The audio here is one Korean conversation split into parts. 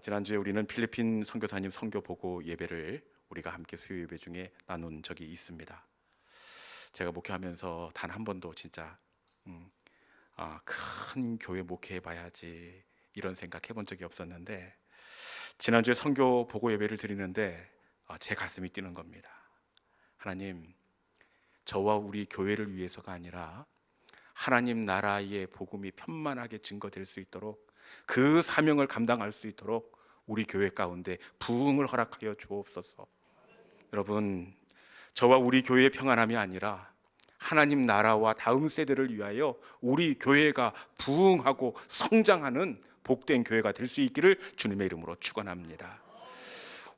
지난주에 우리는 필리핀 선교사님 선교 보고 예배를 우리가 함께 수요 예배 중에 나눈 적이 있습니다. 제가 목회하면서 단 한 번도 진짜 큰 교회 목회해 봐야지 이런 생각 해본 적이 없었는데, 지난주에 선교 보고 예배를 드리는데 제 가슴이 뛰는 겁니다. 하나님, 저와 우리 교회를 위해서가 아니라 하나님 나라의 복음이 편만하게 증거될 수 있도록, 그 사명을 감당할 수 있도록 우리 교회 가운데 부흥을 허락하여 주옵소서. 여러분, 저와 우리 교회의 평안함이 아니라 하나님 나라와 다음 세대를 위하여 우리 교회가 부흥하고 성장하는 복된 교회가 될 수 있기를 주님의 이름으로 축원합니다.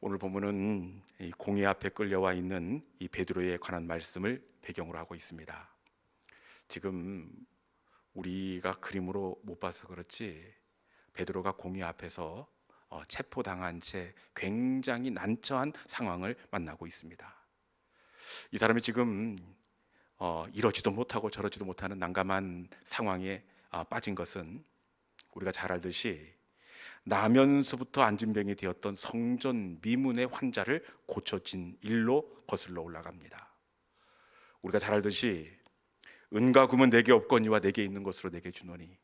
오늘 본문은 이 공회 앞에 끌려와 있는 이 베드로에 관한 말씀을 배경으로 하고 있습니다. 지금 우리가 그림으로 못 봐서 그렇지 베드로가 공회 앞에서 체포당한 채 굉장히 난처한 상황을 만나고 있습니다. 이 사람이 지금 이러지도 못하고 저러지도 못하는 난감한 상황에 빠진 것은 우리가 잘 알듯이 나면서부터 안진병이 되었던 성전 미문의 환자를 고쳐진 일로 거슬러 올라갑니다. 우리가 잘 알듯이 은과 금은 내게 없거니와 내게 있는 것으로 내게 주노니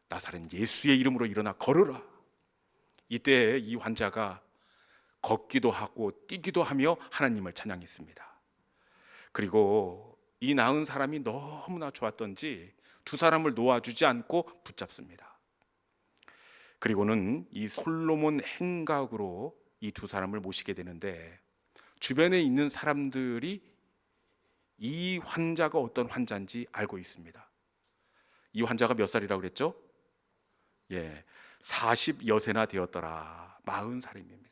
나사렛 예수의 이름으로 일어나 걸으라. 이때 이 환자가 걷기도 하고 뛰기도 하며 하나님을 찬양했습니다. 그리고 이 나은 사람이 너무나 좋았던지 두 사람을 놓아주지 않고 붙잡습니다. 그리고는 이 솔로몬 행각으로 이 두 사람을 모시게 되는데, 주변에 있는 사람들이 이 환자가 어떤 환자인지 알고 있습니다. 이 환자가 몇 살이라고 그랬죠? 40여세나 되었더라. 40살입니다.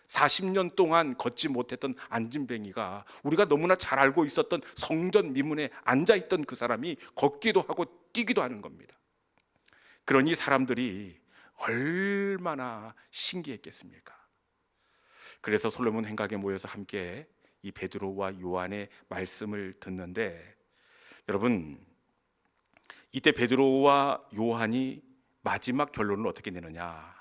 40년 동안 걷지 못했던 안진뱅이가, 우리가 너무나 잘 알고 있었던 성전 미문에 앉아있던 그 사람이 걷기도 하고 뛰기도 하는 겁니다. 그러니 사람들이 얼마나 신기했겠습니까? 그래서 솔로몬 행각에 모여서 함께 이 베드로와 요한의 말씀을 듣는데, 여러분, 이때 베드로와 요한이 마지막 결론을 어떻게 내느냐?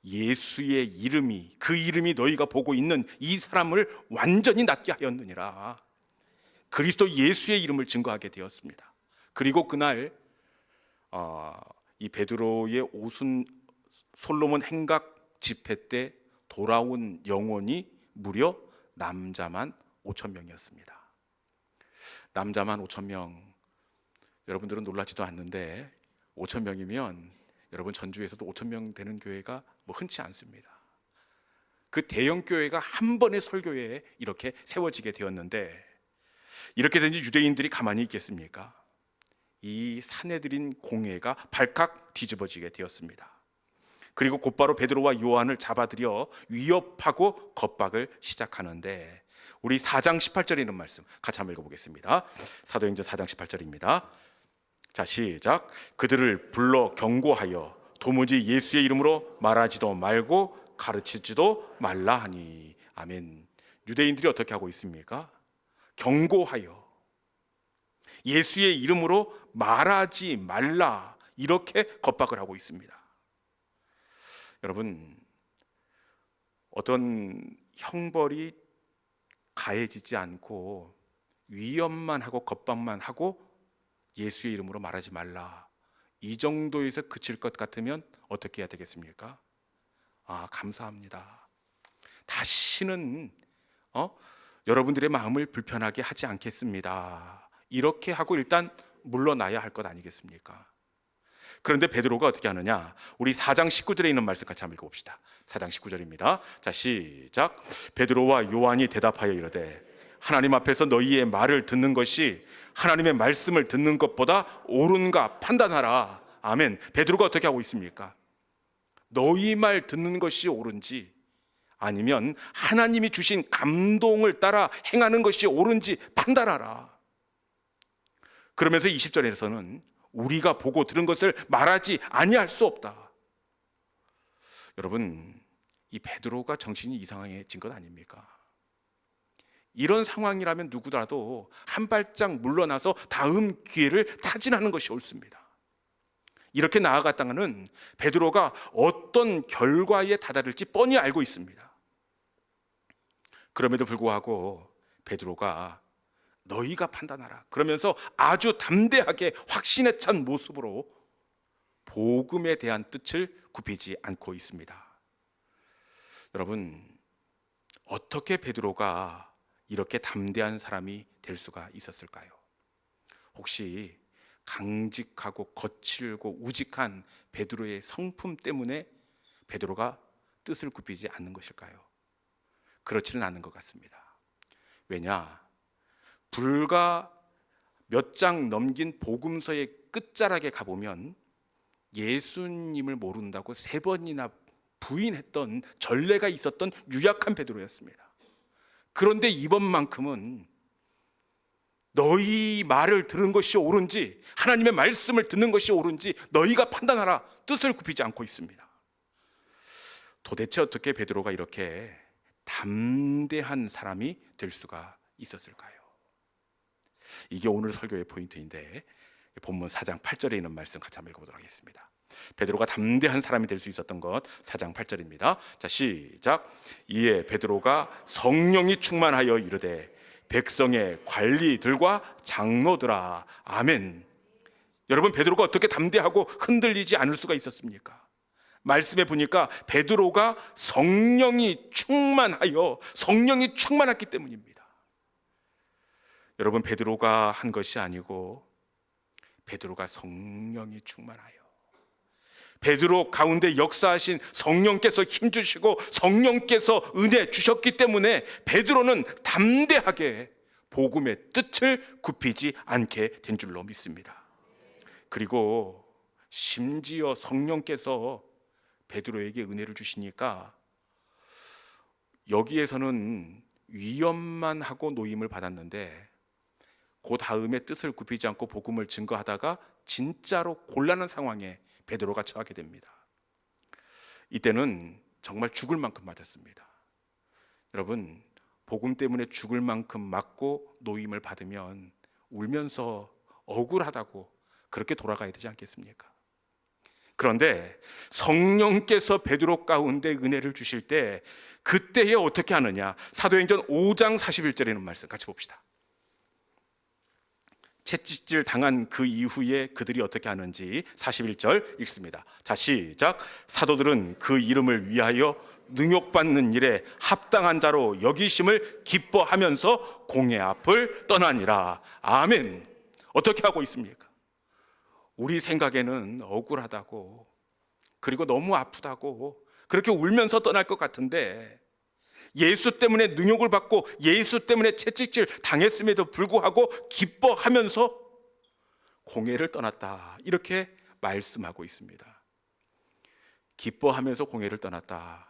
예수의 이름이, 그 이름이 너희가 보고 있는 이 사람을 완전히 낫게 하였느니라. 그리스도 예수의 이름을 증거하게 되었습니다. 그리고 그날 이 베드로의 오순 솔로몬 행각 집회 때 돌아온 영혼이 무려 남자만 5,000명이었습니다. 남자만 5,000명. 여러분들은 놀라지도 않는데 5,000명이면 여러분 전주에서도 5,000명 되는 교회가 흔치 않습니다. 그 대형 교회가 한 번의 설교회에 이렇게 세워지게 되었는데, 이렇게 된 유대인들이 가만히 있겠습니까? 이 사내들인 공회가 발칵 뒤집어지게 되었습니다. 그리고 곧바로 베드로와 요한을 잡아들여 위협하고 겁박을 시작하는데, 우리 4장 18절에 있는 말씀 같이 한번 읽어보겠습니다. 사도행전 4장 18절입니다. 자, 시작. 그들을 불러 경고하여 도무지 예수의 이름으로 말하지도 말고 가르치지도 말라 하니. 아멘. 유대인들이 어떻게 하고 있습니까? 경고하여 예수의 이름으로 말하지 말라, 이렇게 겁박을 하고 있습니다. 여러분, 어떤 형벌이 가해지지 않고 위협만 하고 겁박만 하고 예수의 이름으로 말하지 말라, 이 정도에서 그칠 것 같으면 어떻게 해야 되겠습니까? 감사합니다. 다시는 여러분들의 마음을 불편하게 하지 않겠습니다, 이렇게 하고 일단 물러나야 할 것 아니겠습니까? 그런데 베드로가 어떻게 하느냐? 우리 4장 19절에 있는 말씀 같이 한번 읽어봅시다. 4장 19절입니다. 자, 시작. 베드로와 요한이 대답하여 이르되 하나님 앞에서 너희의 말을 듣는 것이 하나님의 말씀을 듣는 것보다 옳은가 판단하라. 아멘. 베드로가 어떻게 하고 있습니까? 너희 말 듣는 것이 옳은지, 아니면 하나님이 주신 감동을 따라 행하는 것이 옳은지 판단하라. 그러면서 20절에서는 우리가 보고 들은 것을 말하지 아니할 수 없다. 여러분, 이 베드로가 정신이 이상해진 것 아닙니까? 이런 상황이라면 누구라도 한 발짝 물러나서 다음 기회를 타진하는 것이 옳습니다. 이렇게 나아갔다가는 베드로가 어떤 결과에 다다를지 뻔히 알고 있습니다. 그럼에도 불구하고 베드로가 너희가 판단하라 그러면서 아주 담대하게 확신에 찬 모습으로 복음에 대한 뜻을 굽히지 않고 있습니다. 여러분, 어떻게 베드로가 이렇게 담대한 사람이 될 수가 있었을까요? 혹시 강직하고 거칠고 우직한 베드로의 성품 때문에 베드로가 뜻을 굽히지 않는 것일까요? 그렇지는 않은 것 같습니다. 왜냐? 불과 몇 장 넘긴 복음서의 끝자락에 가보면 예수님을 모른다고 3번이나 부인했던 전례가 있었던 유약한 베드로였습니다. 그런데 이번만큼은 너희 말을 들은 것이 옳은지, 하나님의 말씀을 듣는 것이 옳은지 너희가 판단하라, 뜻을 굽히지 않고 있습니다. 도대체 어떻게 베드로가 이렇게 담대한 사람이 될 수가 있었을까요? 이게 오늘 설교의 포인트인데, 본문 4장 8절에 있는 말씀 같이 한번 읽어보도록 하겠습니다. 베드로가 담대한 사람이 될 수 있었던 것, 4장 8절입니다. 자, 시작. 이에 베드로가 성령이 충만하여 이르되 백성의 관리들과 장로들아. 아멘. 여러분, 베드로가 어떻게 담대하고 흔들리지 않을 수가 있었습니까? 말씀에 보니까 베드로가 성령이 충만했기 때문입니다. 여러분, 베드로가 한 것이 아니고 베드로가 성령이 충만하여, 베드로 가운데 역사하신 성령께서 힘주시고 성령께서 은혜 주셨기 때문에 베드로는 담대하게 복음의 뜻을 굽히지 않게 된 줄로 믿습니다. 그리고 심지어 성령께서 베드로에게 은혜를 주시니까 여기에서는 위험만 하고 노임을 받았는데 그 다음에 뜻을 굽히지 않고 복음을 증거하다가 진짜로 곤란한 상황에 베드로가 처하게 됩니다. 이때는 정말 죽을 만큼 맞았습니다. 여러분, 복음 때문에 죽을 만큼 맞고 노임을 받으면 울면서 억울하다고 그렇게 돌아가야 되지 않겠습니까? 그런데 성령께서 베드로 가운데 은혜를 주실 때 그때에 어떻게 하느냐? 사도행전 5장 41절에 있는 말씀 같이 봅시다. 채찍질 당한 그 이후에 그들이 어떻게 하는지 41절 읽습니다. 자, 시작. 사도들은 그 이름을 위하여 능욕받는 일에 합당한 자로 여기심을 기뻐하면서 공회 앞을 떠나니라. 아멘. 어떻게 하고 있습니까? 우리 생각에는 억울하다고, 그리고 너무 아프다고 그렇게 울면서 떠날 것 같은데, 예수 때문에 능욕을 받고 예수 때문에 채찍질 당했음에도 불구하고 기뻐하면서 공회를 떠났다, 이렇게 말씀하고 있습니다. 기뻐하면서 공회를 떠났다.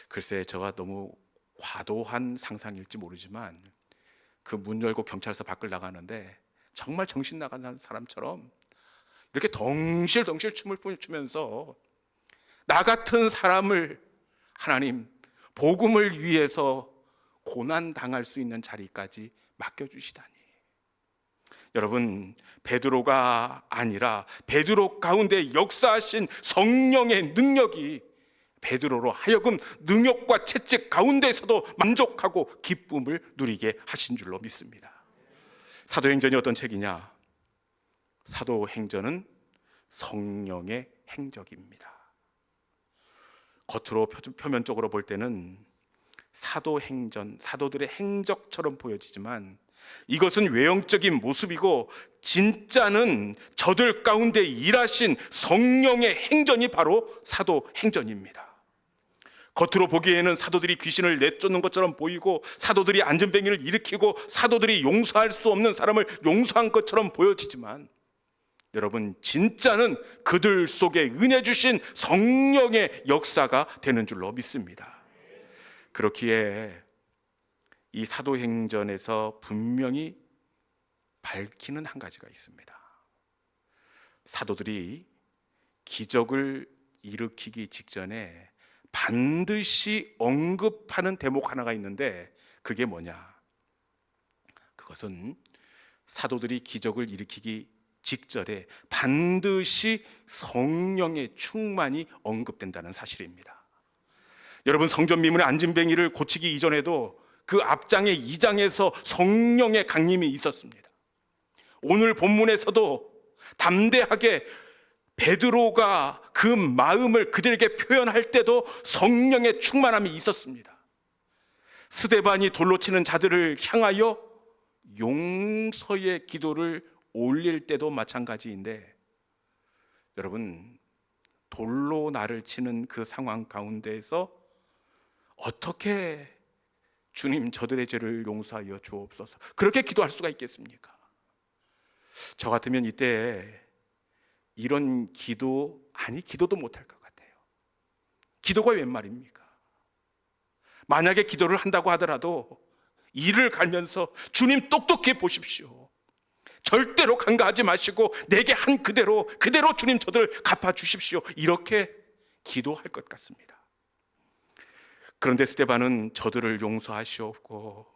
글쎄, 저가 너무 과도한 상상일지 모르지만 그 문 열고 경찰서 밖을 나가는데 정말 정신 나간 사람처럼 이렇게 덩실덩실 춤을 추면서 나 같은 사람을 하나님 복음을 위해서 고난당할 수 있는 자리까지 맡겨주시다니. 여러분, 베드로가 아니라 베드로 가운데 역사하신 성령의 능력이 베드로로 하여금 능욕과 채찍 가운데서도 만족하고 기쁨을 누리게 하신 줄로 믿습니다. 사도행전이 어떤 책이냐? 사도행전은 성령의 행적입니다. 겉으로 표면적으로 볼 때는 사도행전, 사도들의 행적처럼 보여지지만 이것은 외형적인 모습이고 진짜는 저들 가운데 일하신 성령의 행전이 바로 사도행전입니다. 겉으로 보기에는 사도들이 귀신을 내쫓는 것처럼 보이고 사도들이 안전뱅이를 일으키고 사도들이 용서할 수 없는 사람을 용서한 것처럼 보여지지만 여러분, 진짜는 그들 속에 은혜 주신 성령의 역사가 되는 줄로 믿습니다. 그렇기에 이 사도행전에서 분명히 밝히는 한 가지가 있습니다. 사도들이 기적을 일으키기 직전에 반드시 언급하는 대목 하나가 있는데 그게 뭐냐? 그것은 사도들이 기적을 일으키기 직절에 반드시 성령의 충만이 언급된다는 사실입니다. 여러분, 성전 미문의 안진뱅이를 고치기 이전에도 그 앞장의 2장에서 성령의 강림이 있었습니다. 오늘 본문에서도 담대하게 베드로가 그 마음을 그들에게 표현할 때도 성령의 충만함이 있었습니다. 스데반이 돌로 치는 자들을 향하여 용서의 기도를 올릴 때도 마찬가지인데, 여러분, 돌로 나를 치는 그 상황 가운데에서 어떻게 주님 저들의 죄를 용서하여 주옵소서 그렇게 기도할 수가 있겠습니까? 저 같으면 이때 이런 기도도 못할 것 같아요. 기도가 웬 말입니까? 만약에 기도를 한다고 하더라도 이를 갈면서 주님 똑똑히 보십시오, 절대로 간과하지 마시고 내게 한 그대로 주님 저들 갚아주십시오, 이렇게 기도할 것 같습니다. 그런데 스데반은 저들을 용서하시옵고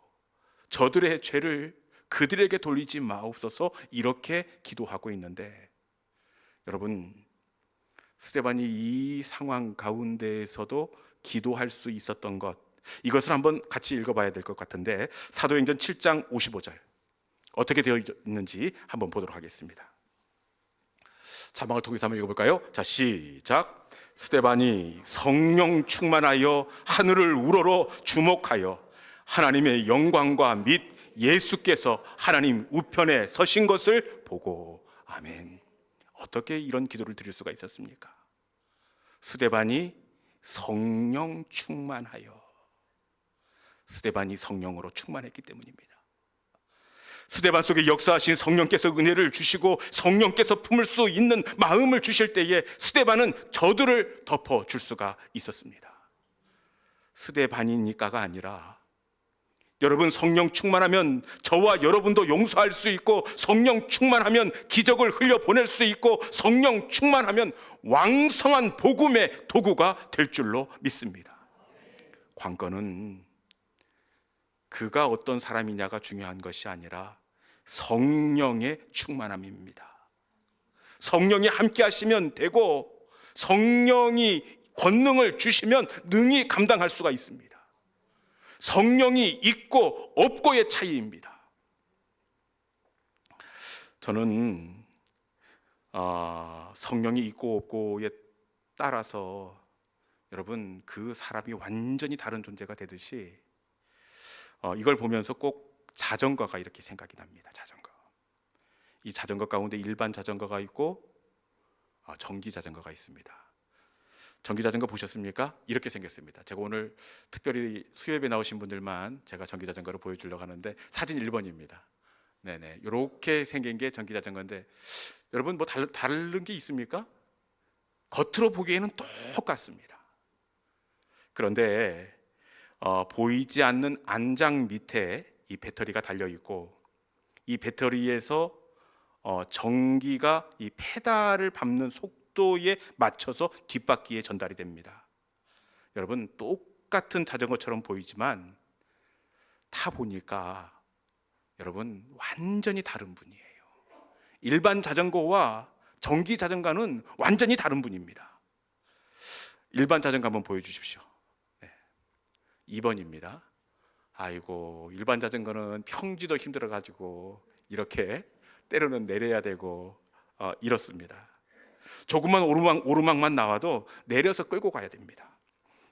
저들의 죄를 그들에게 돌리지 마옵소서 이렇게 기도하고 있는데, 여러분, 스데반이 이 상황 가운데에서도 기도할 수 있었던 것, 이것을 한번 같이 읽어봐야 될 것 같은데, 사도행전 7장 55절 어떻게 되어 있는지 한번 보도록 하겠습니다. 자막을 통해서 한번 읽어볼까요? 자, 시작. 스데반이 성령 충만하여 하늘을 우러러 주목하여 하나님의 영광과 및 예수께서 하나님 우편에 서신 것을 보고. 아멘. 어떻게 이런 기도를 드릴 수가 있었습니까? 스데반이 성령 충만하여, 스데반이 성령으로 충만했기 때문입니다. 스데반 속에 역사하신 성령께서 은혜를 주시고 성령께서 품을 수 있는 마음을 주실 때에 스데반은 저들을 덮어줄 수가 있었습니다. 스데반이니까가 아니라, 여러분, 성령 충만하면 저와 여러분도 용서할 수 있고, 성령 충만하면 기적을 흘려보낼 수 있고, 성령 충만하면 왕성한 복음의 도구가 될 줄로 믿습니다. 관건은 그가 어떤 사람이냐가 중요한 것이 아니라 성령의 충만함입니다. 성령이 함께 하시면 되고, 성령이 권능을 주시면 능히 감당할 수가 있습니다. 성령이 있고 없고의 차이입니다. 저는 성령이 있고 없고에 따라서 여러분, 그 사람이 완전히 다른 존재가 되듯이 이걸 보면서 꼭 자전거가 이렇게 생각이 납니다. 자전거. 이 자전거 가운데 일반 자전거가 있고 전기 자전거가 있습니다. 전기 자전거 보셨습니까? 이렇게 생겼습니다. 제가 오늘 특별히 수협에 나오신 분들만 제가 전기 자전거를 보여주려고 하는데, 사진 1번입니다. 네네, 이렇게 생긴 게 전기 자전거인데, 여러분 뭐 다른 게 있습니까? 겉으로 보기에는 똑같습니다. 그런데 보이지 않는 안장 밑에 이 배터리가 달려 있고, 이 배터리에서 전기가 이 페달을 밟는 속도에 맞춰서 뒷바퀴에 전달이 됩니다. 여러분, 똑같은 자전거처럼 보이지만 타 보니까 여러분 완전히 다른 분이에요. 일반 자전거와 전기 자전거는 완전히 다른 분입니다. 일반 자전거 한번 보여주십시오. 네. 2번입니다. 아이고, 일반 자전거는 평지도 힘들어가지고 이렇게 때로는 내려야 되고 이렇습니다. 조금만 오르막만 나와도 내려서 끌고 가야 됩니다.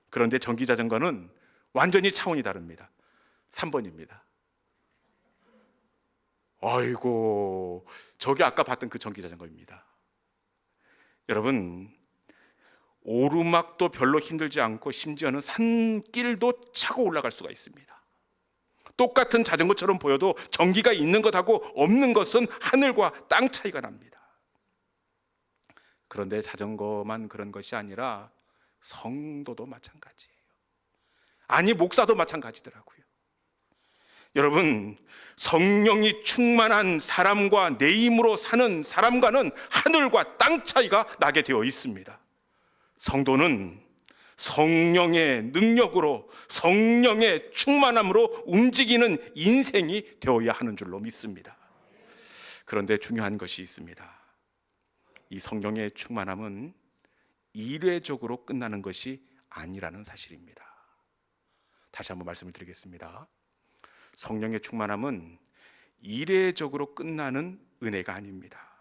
그런데 전기 자전거는 완전히 차원이 다릅니다. 3번입니다. 아이고, 저기 아까 봤던 그 전기 자전거입니다. 여러분, 오르막도 별로 힘들지 않고 심지어는 산길도 차고 올라갈 수가 있습니다. 똑같은 자전거처럼 보여도 전기가 있는 것하고 없는 것은 하늘과 땅 차이가 납니다. 그런데 자전거만 그런 것이 아니라 성도도 마찬가지예요. 아니, 목사도 마찬가지더라고요. 여러분, 성령이 충만한 사람과 내 힘으로 사는 사람과는 하늘과 땅 차이가 나게 되어 있습니다. 성도는 성령의 능력으로, 성령의 충만함으로 움직이는 인생이 되어야 하는 줄로 믿습니다. 그런데 중요한 것이 있습니다. 이 성령의 충만함은 이례적으로 끝나는 것이 아니라는 사실입니다. 다시 한번 말씀을 드리겠습니다. 성령의 충만함은 이례적으로 끝나는 은혜가 아닙니다.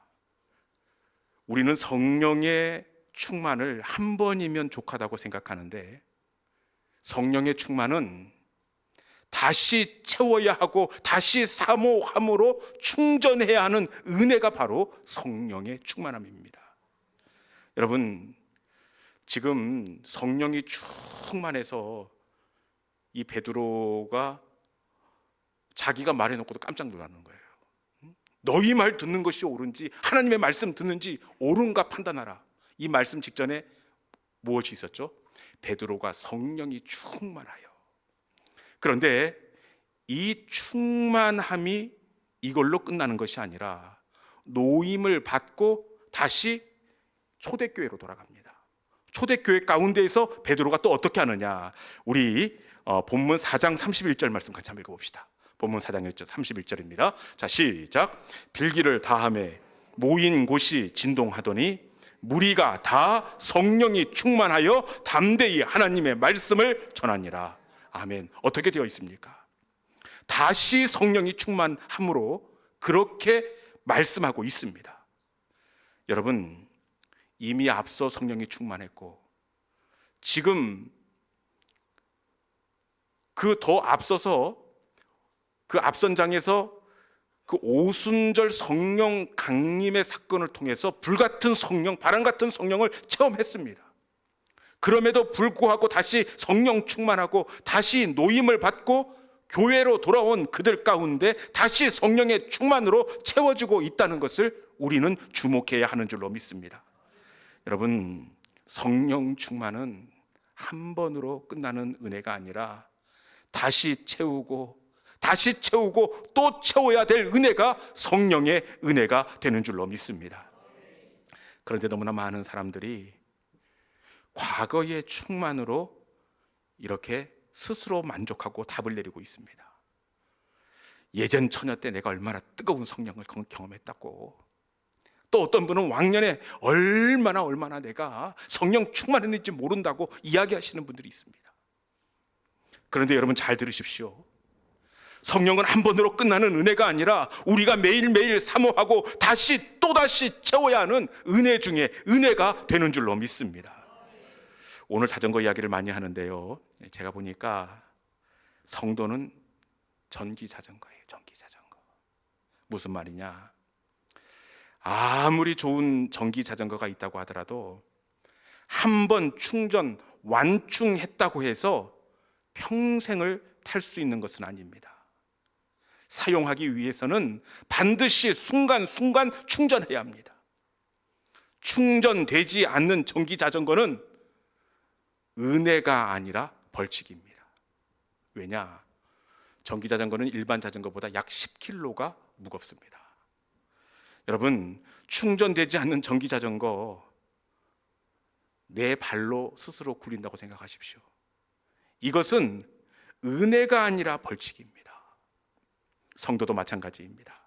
우리는 성령의 충만을 한 번이면 족하다고 생각하는데, 성령의 충만은 다시 채워야 하고 다시 사모함으로 충전해야 하는 은혜가 바로 성령의 충만함입니다. 여러분, 지금 성령이 충만해서 이 베드로가 자기가 말해놓고도 깜짝 놀라는 거예요. 너희 말 듣는 것이 옳은지 하나님의 말씀 듣는지 옳은가 판단하라. 이 말씀 직전에 무엇이 있었죠? 베드로가 성령이 충만하여. 그런데 이 충만함이 이걸로 끝나는 것이 아니라 노임을 받고 다시 초대교회로 돌아갑니다. 초대교회 가운데에서 베드로가 또 어떻게 하느냐, 우리 본문 4장 31절 말씀 같이 한번 읽어봅시다. 본문 4장 31절입니다. 자, 시작. 빌기를 다함에 모인 곳이 진동하더니 무리가 다 성령이 충만하여 담대히 하나님의 말씀을 전하니라. 아멘. 어떻게 되어 있습니까? 다시 성령이 충만함으로 그렇게 말씀하고 있습니다. 여러분, 이미 앞서 성령이 충만했고 지금 그 더 앞서서 그 앞선 장에서 그 오순절 성령 강림의 사건을 통해서 불같은 성령, 바람 같은 성령을 체험했습니다. 그럼에도 불구하고 다시 성령 충만하고 다시 노임을 받고 교회로 돌아온 그들 가운데 다시 성령의 충만으로 채워지고 있다는 것을 우리는 주목해야 하는 줄로 믿습니다. 여러분, 성령 충만은 한 번으로 끝나는 은혜가 아니라 다시 채우고 또 채워야 될 은혜가 성령의 은혜가 되는 줄로 믿습니다. 그런데 너무나 많은 사람들이 과거의 충만으로 이렇게 스스로 만족하고 답을 내리고 있습니다. 예전 처녀 때 내가 얼마나 뜨거운 성령을 경험했다고, 또 어떤 분은 왕년에 얼마나 내가 성령 충만했는지 모른다고 이야기하시는 분들이 있습니다. 그런데 여러분 잘 들으십시오. 성령은 한 번으로 끝나는 은혜가 아니라 우리가 매일매일 사모하고 또다시 채워야 하는 은혜 중에 은혜가 되는 줄로 믿습니다. 오늘 자전거 이야기를 많이 하는데요, 제가 보니까 성도는 전기 자전거예요. 전기 자전거. 무슨 말이냐, 아무리 좋은 전기 자전거가 있다고 하더라도 한 번 충전 완충했다고 해서 평생을 탈 수 있는 것은 아닙니다. 사용하기 위해서는 반드시 순간순간 충전해야 합니다. 충전되지 않는 전기 자전거는 은혜가 아니라 벌칙입니다. 왜냐? 전기 자전거는 일반 자전거보다 약 10kg가 무겁습니다. 여러분, 충전되지 않는 전기 자전거 내 발로 스스로 굴린다고 생각하십시오. 이것은 은혜가 아니라 벌칙입니다. 성도도 마찬가지입니다.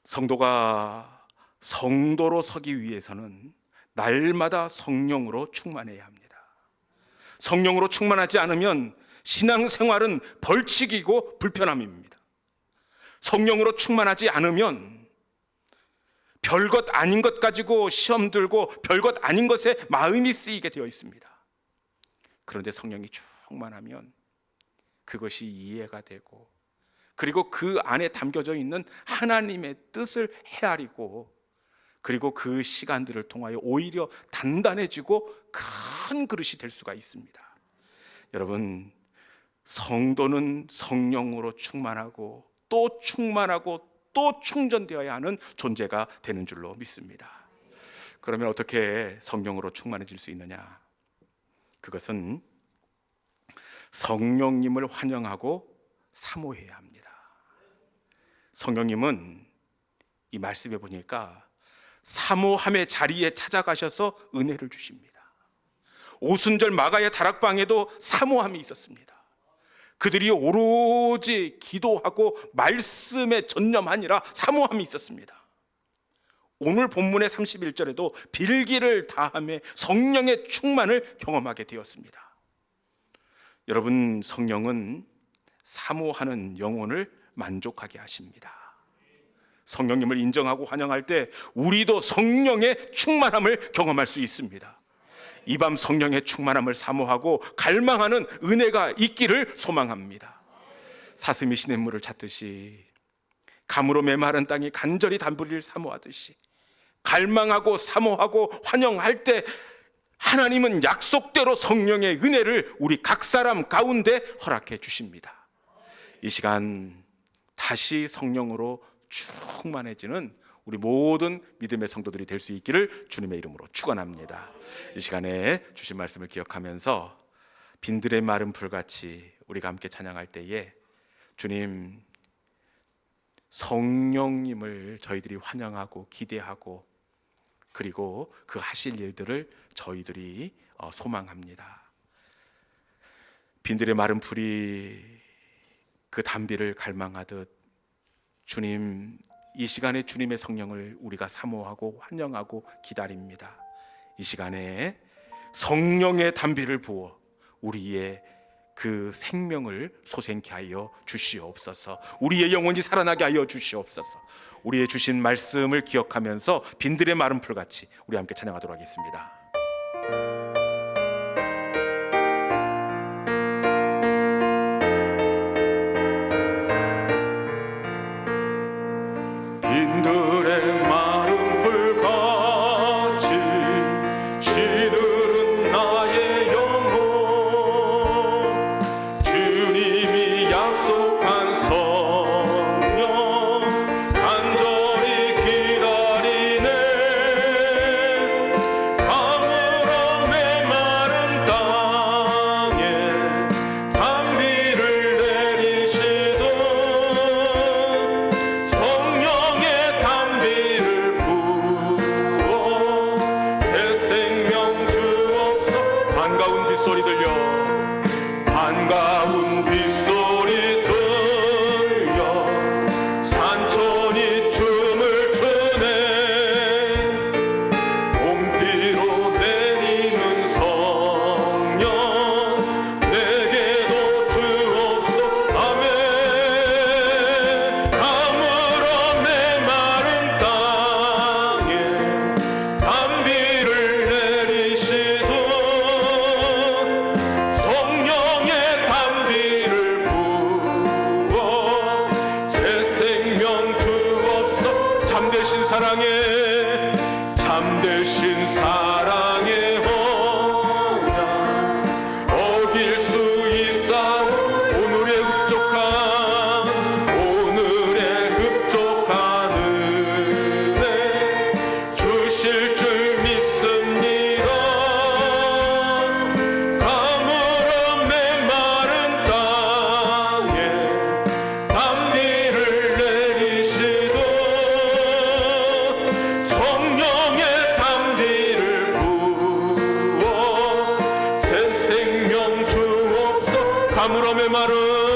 성도가 성도로 서기 위해서는 날마다 성령으로 충만해야 합니다. 성령으로 충만하지 않으면 신앙생활은 벌칙이고 불편함입니다. 성령으로 충만하지 않으면 별것 아닌 것 가지고 시험 들고 별것 아닌 것에 마음이 쓰이게 되어 있습니다. 그런데 성령이 충만하면 그것이 이해가 되고, 그리고 그 안에 담겨져 있는 하나님의 뜻을 헤아리고, 그리고 그 시간들을 통하여 오히려 단단해지고 큰 그릇이 될 수가 있습니다. 여러분, 성도는 성령으로 충만하고 또 충전되어야 하는 존재가 되는 줄로 믿습니다. 그러면 어떻게 성령으로 충만해질 수 있느냐? 그것은 성령님을 환영하고 사모해야 합니다. 성령님은 이 말씀에 보니까 사모함의 자리에 찾아가셔서 은혜를 주십니다. 오순절 마가의 다락방에도 사모함이 있었습니다. 그들이 오로지 기도하고 말씀에 전념하니라 사모함이 있었습니다. 오늘 본문의 31절에도 빌기를 다함에 성령의 충만을 경험하게 되었습니다. 여러분, 성령은 사모하는 영혼을 만족하게 하십니다. 성령님을 인정하고 환영할 때 우리도 성령의 충만함을 경험할 수 있습니다. 이 밤 성령의 충만함을 사모하고 갈망하는 은혜가 있기를 소망합니다. 사슴이 시냇물을 찾듯이, 감으로 메마른 땅이 간절히 단부리를 사모하듯이 갈망하고 사모하고 환영할 때 하나님은 약속대로 성령의 은혜를 우리 각 사람 가운데 허락해 주십니다. 이 시간 다시 성령으로 충만해지는 우리 모든 믿음의 성도들이 될 수 있기를 주님의 이름으로 축원합니다. 이 시간에 주신 말씀을 기억하면서 빈들의 마른 풀같이 우리가 함께 찬양할 때에 주님, 성령님을 저희들이 환영하고 기대하고 그리고 그 하실 일들을 저희들이 소망합니다. 빈들의 마른 풀이 그 단비를 갈망하듯 주님, 이 시간에 주님의 성령을 우리가 사모하고 환영하고 기다립니다. 이 시간에 성령의 단비를 부어 우리의 그 생명을 솟게 하여 주시옵소서. 우리의 영혼이 살아나게 하여 주시옵소서. 우리의 주신 말씀을 기억하면서 빈들의 마른 풀같이 우리 함께 찬양하도록 하겠습니다. 빈들의 마른 풀같이 시들은 나의 영혼, 주님이 약속한 성령 간절히 기다리네. 가물어 메마른 땅에 단비를 내리시던 성령의 단비를 부어 새 생명 주옵소서. 반가운 빗소리 들려, 반가운 빗소리 들려 산천이 춤을 추네. 봄비로 내리는 성령 내게도 주옵소서. 아멘. 가물어 메마른 땅에 단비를 내리시던 성령의 단비를 부어 새 생명 주옵소서. 잠대신 사랑에 잠대신 사랑의 언약 어길 수 있사오. 오늘의 흡족한 은혜 주실 줄 믿습니다. 가물어 메마른 땅에 단비를 내리시던 성령의 단비를 부어 새 생명 주옵소서. 가물어 메마른